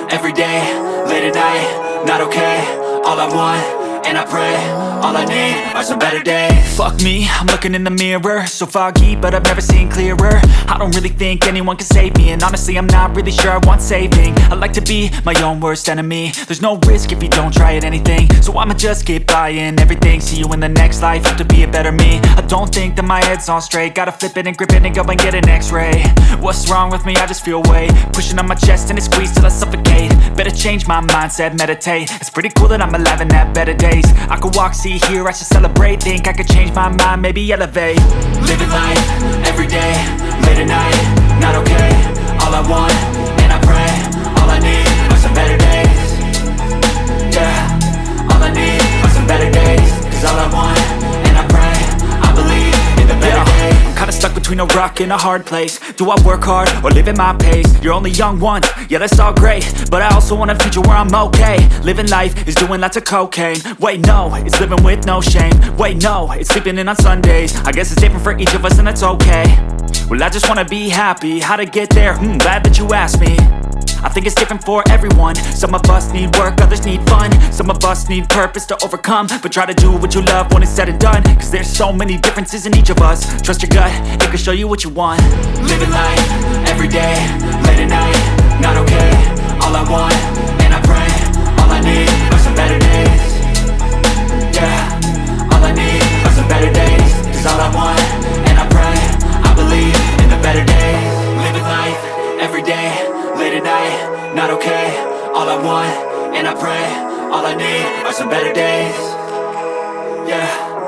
every day, late at night, not okay. All I want, and I pray, all I need are some better days. Fuck me, I'm looking in the mirror, so foggy, but I've never seen clearer. I don't really think anyone can save me, and honestly I'm not really sure I want saving. I like to be my own worst enemy. There's no risk if you don't try at anything, so I'ma just keep buying everything. See you in the next life, have to be a better me. I don't think that my head's on straight, gotta flip it and grip it and go and get an x-ray. What's wrong with me? I just feel weight pushing on my chest and it squeezes till I suffocate. Better change my mindset, meditate. It's pretty cool that I'm alive and have better days. I could walk, see, hear, I should celebrate. Think I could change my mind, maybe elevate. Living life, every day, late at night, not okay. All I want, and I pray, all I need are some better days. Yeah, all I need are some better days. Cause all I want, and I pray, I believe in the better days. I'm kinda stuck between a rock and a hard place. Do I work hard or live at my pace? You're only young once, yeah that's all great, but I also want a future where I'm okay. Living life is doing lots of cocaine. Wait no, it's living with no shame. Wait no, it's sleeping in on Sundays. I guess it's different for each of us and that's okay. Well I just wanna be happy, how to get there? Glad that you asked me. I think it's different for everyone. Some of us need work, others need fun. Some of us need purpose to overcome. But try to do what you love when it's said and done. Cause there's so many differences in each of us. Trust your gut, it can show you what you want. Living life, every day, late at night, not okay. All I want, and I pray, all I need are some better days. Yeah.